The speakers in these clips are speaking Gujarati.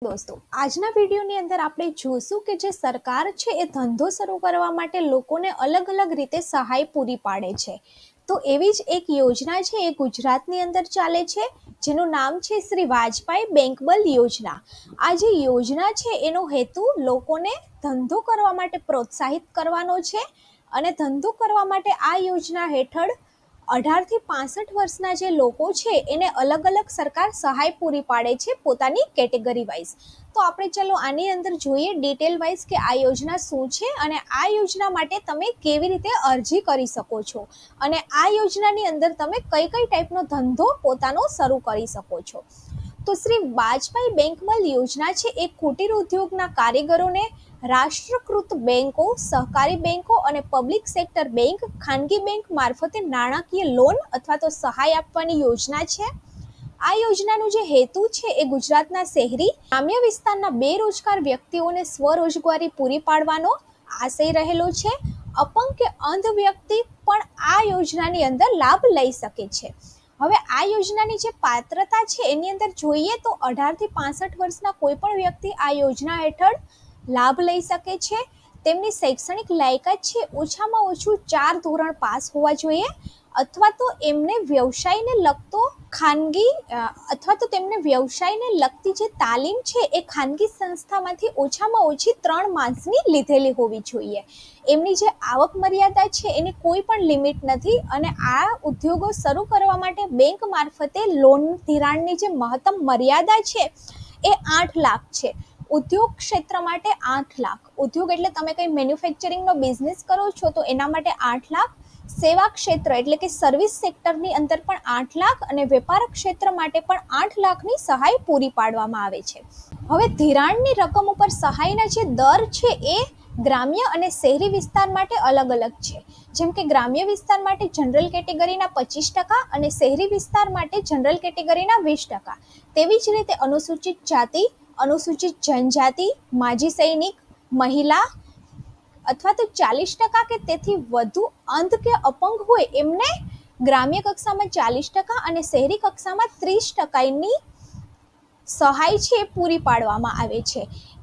દોસ્તો, આજના વિડીયોની અંદર આપણે જોશું કે જે સરકાર છે એ ધંધો શરૂ કરવા માટે લોકોને અલગ અલગ રીતે સહાય પૂરી પાડે છે. તો એવી જ એક યોજના છે એ ગુજરાતની અંદર ચાલે છે, જેનું નામ છે શ્રી વાજપાઈ બેંકબલ યોજના. આ જે યોજના છે એનો હેતુ લોકોને ધંધો કરવા માટે પ્રોત્સાહિત કરવાનો છે અને ધંધો કરવા માટે આ યોજના હેઠળ 18 થી 65 વર્ષના જે લોકો છે એને અલગ અલગ સરકાર સહાય પૂરી પાડે છે પોતાની કેટેગરી વાઇઝ. તો આપણે ચલો આની અંદર જોઈએ ડિટેલ વાઇઝ કે આ યોજના શું છે અને આ યોજના માટે તમે કેવી રીતે અરજી કરી શકો છો અને આ યોજનાની અંદર તમે કઈ કઈ ટાઈપનો ધંધો પોતાનો શરૂ કરી શકો છો. તો શ્રી વાજપાઈ બેંકબલ યોજના છે એ કુટીર ઉદ્યોગના કારીગરોને રાષ્ટ્રીયકૃત બેંકો, સહકારી બેંકો અને પબ્લિક સેક્ટર બેંક, ખાનગી બેંક મારફતે નાણાકીય લોન અથવા તો સહાય આપવાની યોજના છે. આ યોજનાનો જે હેતુ છે એ ગુજરાતના શહેરી ગ્રામ્ય વિસ્તારના બેરોજગાર વ્યક્તિઓને સ્વરોજગારી પૂરી પાડવાનો આશય રહેલો છે. અપંગ કે અંધ વ્યક્તિ પણ આ યોજનાની અંદર લાભ લઈ શકે છે. હવે આ યોજનાની જે પાત્રતા છે એની અંદર જોઈએ તો 18 થી 65 વર્ષના કોઈ પણ વ્યક્તિ આ યોજના હેઠળ લાભ લઈ શકે છે. તેમની શૈક્ષણિક લાયકાત છે ઓછામાં ઓછું 4 ધોરણ પાસ હોવા જોઈએ અથવા તો એમને વ્યવસાયને લગતો તેમને વ્યવસાયને લગતી જે તાલીમ છે એ ખાનગી સંસ્થામાંથી ઓછામાં ઓછી 3 માસની લીધેલી હોવી જોઈએ. એમની જે આવક મર્યાદા છે એની કોઈ પણ લિમિટ નથી અને આ ઉદ્યોગો શરૂ કરવા માટે બેંક મારફતે લોન ધિરાણની જે મહત્તમ મર્યાદા છે એ 8 લાખ છે. ઉદ્યોગ ક્ષેત્ર માટે 8 લાખ. ઉદ્યોગ એટલે તમે કંઈ મેન્યુફેક્ચરિંગનો બિઝનેસ કરો છો તો એના માટે 8 લાખ. સેવા ક્ષેત્ર એટલે કે સર્વિસ સેક્ટરની અંદર પણ 8 લાખ અને વેપાર ક્ષેત્ર માટે પણ 8 લાખની સહાય પૂરી પાડવામાં આવે છે. હવે ધિરાણની રકમ ઉપર સહાયના જે દર છે એ ગ્રામ્ય અને શહેરી વિસ્તાર માટે અલગ અલગ છે. જેમ કે ગ્રામ્ય વિસ્તાર માટે જનરલ કેટેગરીના 25% અને શહેરી વિસ્તાર માટે જનરલ કેટેગરીના 20%. તેવી જ રીતે અનુસૂચિત જાતિ, અનુસૂચિત જનજાતિ, માજી સૈનિક, મહિલા અથવા તો 40% કે તેથી વધુ અંધ કે અપંગ હોય એમને ગ્રામ્ય કક્ષામાં 40% અને શહેરી કક્ષામાં 30%ની સહાય છે એ પૂરી પાડવામાં આવે છે.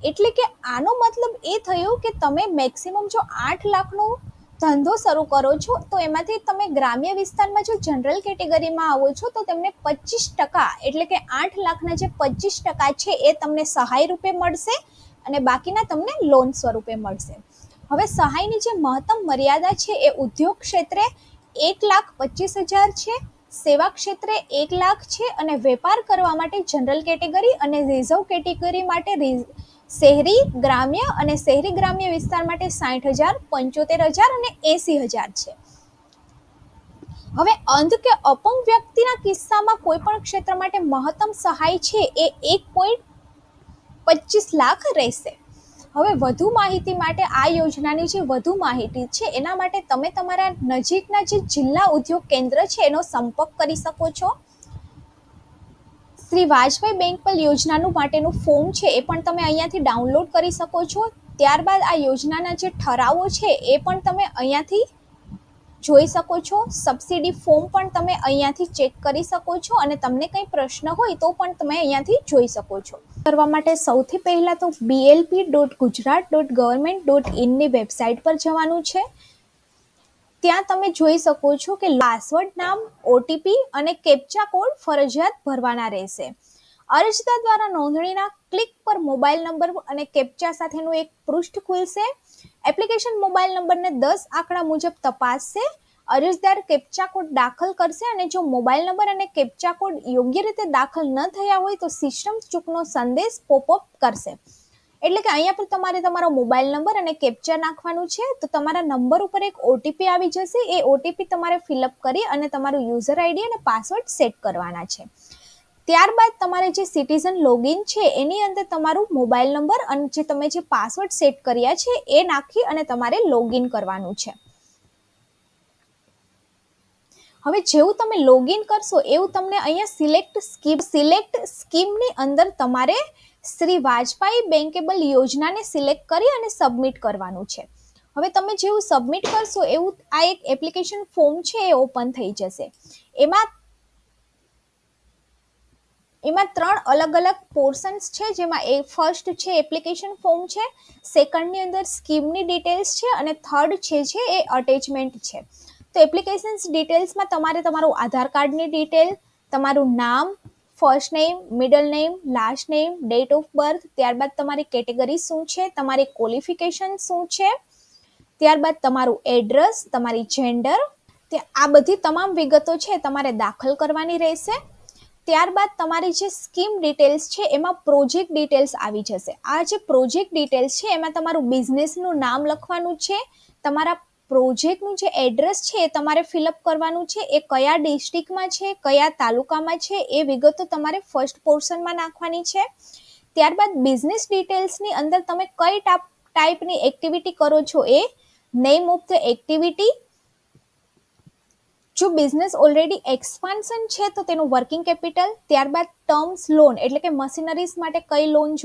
એટલે કે આનો મતલબ એ થયો કે તમે મેક્સિમમ જો 8 લાખનો ધંધો શરૂ કરો છો તો એમાંથી તમે ગ્રામ્ય વિસ્તારમાં જો જનરલ કેટેગરીમાં આવો છો તો તમને 25% એટલે કે 8 લાખના જે 25% છે એ તમને સહાય રૂપે મળશે અને બાકીના તમને લોન સ્વરૂપે મળશે. હવે સહાયની જે મહત્તમ મર્યાદા છે એ ઉદ્યોગ ક્ષેત્રે 1,25,000 છે, સેવા ક્ષેત્રે 1 લાખ છે અને વેપાર કરવા માટે જનરલ કેટેગરી અને રિઝર્વ કેટેગરી માટે શહેરી ગ્રામ્ય અને શહેરી ગ્રામ્ય વિસ્તાર માટે 60,000, 75,000 અને 80,000 છે. હવે અંધ કે અપંગ વ્યક્તિના કિસ્સામાં કોઈ પણ ક્ષેત્ર માટે મહત્તમ સહાય છે એ 1.25 લાખ રહેશે. હવે વધુ માહિતી માટે આ યોજનાની જે વધુ માહિતી છે એના માટે તમે તમારા નજીકના જે જિલ્લા ઉદ્યોગ કેન્દ્ર છે એનો સંપર્ક કરી શકો છો. શ્રી વાજપાઈ બેંકબલ યોજનાનું માટેનું ફોર્મ છે એ પણ તમે અહીંયાથી ડાઉનલોડ કરી શકો છો. ત્યારબાદ આ યોજનાના જે ઠરાવો છે એ પણ તમે અહીંયાથી જોઈ શકો છો. સબસિડી ફોર્મ પણ તમે અહીંયાથી ચેક કરી શકો છો અને તમને કંઈ પ્રશ્ન હોય તો પણ તમે અહીંયાથી જોઈ શકો છો. કરવા માટે સૌથી પહેલાં તો blp.gujarat.government.in ની વેબસાઇટ પર જવાનું છે. ત્યાં તમે જોઈ શકો છો કે પાસવર્ડ નામ, ઓટીપી અને કેપ્ચા કોડ ફરજિયાત ભરવાના રહેશે. અરજદાર દ્વારા નોંધણીના ક્લિક પર મોબાઈલ નંબર અને કેપ્ચા સાથેનું એક પૃષ્ઠ ખુલશે. એપ્લિકેશન મોબાઈલ નંબરને 10 આંકડા મુજબ તપાસશે. અરજદાર કેપ્ચા કોડ દાખલ કરશે અને જો મોબાઈલ નંબર અને કેપ્ચા કોડ યોગ્ય રીતે દાખલ ન થયા હોય તો સિસ્ટમ ચૂકનો સંદેશ પોપઅપ કરશે. એટલે કે અહીંયા પર તમારે તમારો મોબાઈલ નંબર અને કેપ્ચા નાખવાનું છે. તો તમારા નંબર ઉપર એક ઓટીપી આવી જશે. એ ઓટીપી તમારે ફિલઅપ કરી અને તમારું યુઝર આઈડી અને પાસવર્ડ સેટ કરવાના છે. ત્યારબાદ તમારે જે સિટીઝન લોગિન છે એની અંદર તમારું મોબાઈલ નંબર અને જે તમે જે પાસવર્ડ સેટ કર્યા છે એ નાખી અને તમારે લોગિન કરવાનું છે. હવે જેવું તમે લોગિન કરશો એવું તમને અહીંયા સિલેક્ટ સ્કીમની અંદર તમારે શ્રી વાજપાઈ બેંકેબલ યોજનાને સિલેક્ટ કરી અને સબમિટ કરવાનું છે. હવે તમે જેવું સબમિટ કરશો એવું આ એક એપ્લિકેશન ફોર્મ છે એ ઓપન થઈ જશે. એમાં 3 અલગ અલગ પોર્શન્સ છે, જેમાં ફર્સ્ટ છે એપ્લિકેશન ફોર્મ છે, સેકન્ડની અંદર સ્કીમની ડિટેલ્સ છે અને થર્ડ છે એ અટેચમેન્ટ છે. તો એપ્લિકેશન્સ ડિટેલ્સમાં તમારે તમારું આધાર કાર્ડની ડિટેલ, તમારું નામ, first name, middle name, last name, date of birth, ત્યારબાદ તમારી કેટેગરી શું છે, તમારી ક્વોલિફિકેશન શું છે, ત્યારબાદ તમારું એડ્રેસ, તમારી જેન્ડર, આ બધી તમામ વિગતો છે તમારે દાખલ કરવાની રહેશે. ત્યારબાદ તમારી જે સ્કીમ ડિટેલ્સ છે એમાં પ્રોજેક્ટ ડિટેલ્સ આવી જશે. આ જે પ્રોજેક્ટ ડિટેલ્સ છે એમાં તમારું બિઝનેસનું નામ લખવાનું છે, તમારા પ્રોજેક્ટનું જે એડ્રેસ છે એ તમારે ફિલઅપ કરવાનું છે, એ કયા ડિસ્ટ્રિક્ટમાં છે, કયા તાલુકામાં છે, એ વિગતો તમારે ફર્સ્ટ પોર્શનમાં નાખવાની છે. ત્યારબાદ બિઝનેસ ડિટેલ્સની અંદર તમે કઈ ટાઈપની એક્ટિવિટી કરો છો એ, નેમ ઓફ ધ એક્ટિવિટી, જો બિઝનેસ ઓલરેડી એક્સપાન્શન છે તો તેનું વર્કિંગ કેપિટલ, ત્યારબાદ ટર્મ્સ લોન એટલે કે મશીનરીઝ માટે કઈ લોન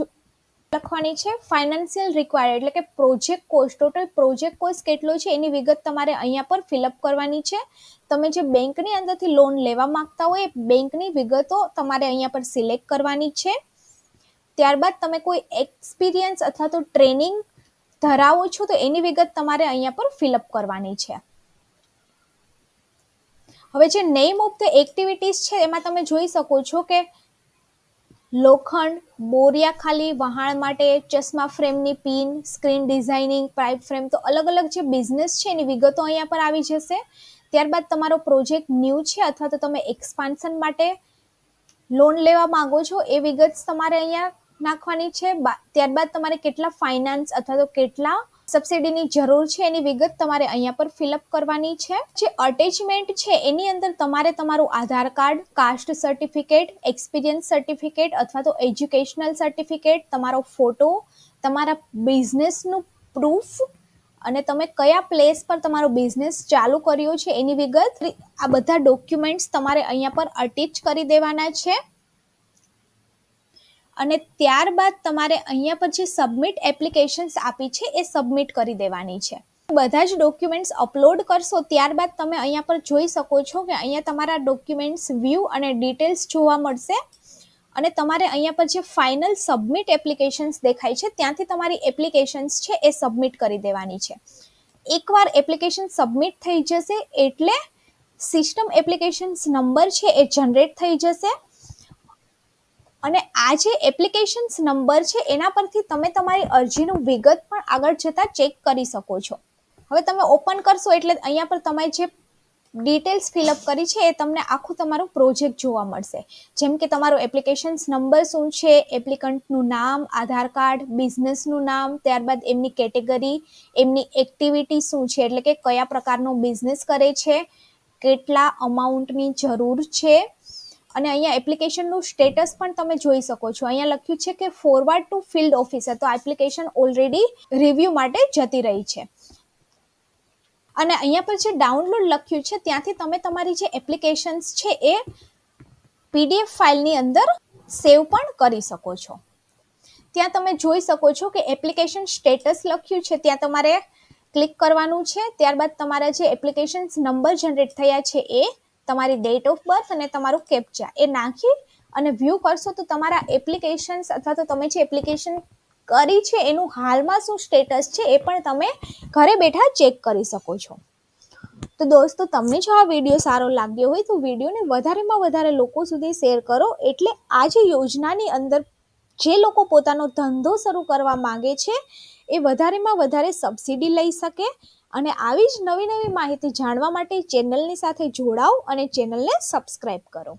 લખવાની છે, ફાઇનાન્શિયલ રિક્વાયર્ડ એટલે કે project cost, total project cost કેટલો છે એની વિગત તમારે અહીંયા પર ફિલઅપ કરવાની છે. તમે જે બેંકની અંદરથી લોન લેવા માંગતા હોય એ બેંકની વિગતો તમારે અહીંયા પર સિલેક્ટ કરવાની છે. ત્યારબાદ તમે કોઈ એક્સપિરિયન્સ અથવા તો ટ્રેનિંગ ધરાવો છો તો એની વિગત તમારે અહીંયા પર ફિલઅપ કરવાની છે. હવે જે નેમ ઓફ ધ એક્ટિવિટીઝ છે એમાં તમે જોઈ શકો છો કે લોખંડ, બોરિયા ખાલી વહાણ માટે, ચશ્મા ફ્રેમની pin, screen designing, pipe frame, તો અલગ અલગ જે બિઝનેસ છે એની વિગતો અહીંયા પર આવી જશે. ત્યારબાદ તમારો પ્રોજેક્ટ ન્યૂ છે અથવા તો તમે એક્સપાન્શન માટે લોન લેવા માંગો છો એ વિગત તમારે અહીંયા નાખવાની છે. ત્યારબાદ તમારે કેટલા ફાઇનાન્સ અથવા તો કેટલા સબસિડીની જરૂર છે એની વિગત તમારે અહીંયા પર ફિલઅપ કરવાની છે. જે અટેચમેન્ટ છે એની અંદર તમારે તમારું Aadhaar card, caste certificate, experience certificate અથવા તો એજ્યુકેશનલ સર્ટિફિકેટ, તમારો ફોટો, તમારા બિઝનેસનું પ્રૂફ અને તમે કયા પ્લેસ પર તમારો બિઝનેસ ચાલુ કર્યો છે એની વિગત, આ બધા ડોક્યુમેન્ટ્સ તમારે અહીંયા પર અટેચ કરી દેવાના છે. અને ત્યારબાદ તમારે અહીંયા પર જે સબમિટ એપ્લિકેશન્સ આપી છે એ સબમિટ કરી દેવાની છે. બધા જ ડોક્યુમેન્ટ્સ અપલોડ કરશો ત્યારબાદ તમે અહીંયા પર જોઈ શકો છો કે અહીંયા તમારા ડોક્યુમેન્ટ્સ વ્યૂ અને ડિટેલ્સ જોવા મળશે. અને તમારે અહીંયા પર જે ફાઇનલ સબમિટ એપ્લિકેશન્સ દેખાય છે ત્યાંથી તમારી એપ્લિકેશન્સ છે એ સબમિટ કરી દેવાની છે. એકવાર એપ્લિકેશન સબમિટ થઈ જશે એટલે સિસ્ટમ એપ્લિકેશન્સ નંબર છે એ જનરેટ થઈ જશે અને આ જે એપ્લિકેશન્સ નંબર છે એના પરથી તમે તમારી અરજીનું વિગત પણ આગળ જતાં ચેક કરી શકો છો. હવે તમે ઓપન કરશો એટલે અહીંયા પર તમે જે ડિટેલ્સ ફિલઅપ કરી છે એ તમને આખું તમારું પ્રોજેક્ટ જોવા મળશે. જેમ કે તમારો એપ્લિકેશન્સ નંબર શું છે, એપ્લિકન્ટનું નામ, આધાર કાર્ડ, બિઝનેસનું નામ, ત્યારબાદ એમની કેટેગરી, એમની એક્ટિવિટી શું છે એટલે કે કયા પ્રકારનો બિઝનેસ કરે છે, કેટલા અમાઉન્ટની જરૂર છે અને અહીંયા એપ્લિકેશનનું સ્ટેટસ પણ તમે જોઈ શકો છો. અહીંયા લખ્યું છે કે ફોરવર્ડ ટુ ફિલ્ડ ઓફિસર, તો આ એપ્લિકેશન ઓલરેડી રિવ્યૂ માટે જતી રહી છે. અને અહીંયા પર જે ડાઉનલોડ લખ્યું છે ત્યાંથી તમે તમારી જે એપ્લિકેશન્સ છે એ PDF ફાઇલની અંદર સેવ પણ કરી શકો છો. ત્યાં તમે જોઈ શકો છો કે એપ્લિકેશન સ્ટેટસ લખ્યું છે ત્યાં તમારે ક્લિક કરવાનું છે. ત્યારબાદ તમારા જે એપ્લિકેશન્સ નંબર જનરેટ થયા છે એ, તમારી ડેટ ઓફ બર્થ અને તમારું કેપ્ચા એ નાખી અને વ્યૂ કરશો તો તમારા એપ્લિકેશન્સ અથવા તો તમે જે એપ્લિકેશન કરી છે એનું હાલમાં શું સ્ટેટસ છે એ પણ તમે ઘરે બેઠા ચેક કરી શકો છો. તો દોસ્તો તમને જો આ વિડીયો સારો લાગ્યો હોય તો વિડીયોને વધારેમાં વધારે લોકો સુધી શેર કરો, એટલે આ જે યોજનાની અંદર જે લોકો પોતાનો ધંધો શરૂ કરવા માંગે છે એ વધારેમાં વધારે સબસિડી લઈ શકે. અને આવી જ નવી નવી માહિતી જાણવા માટે ચેનલની સાથે જોડાઓ અને ચેનલને સબસ્ક્રાઈબ કરો.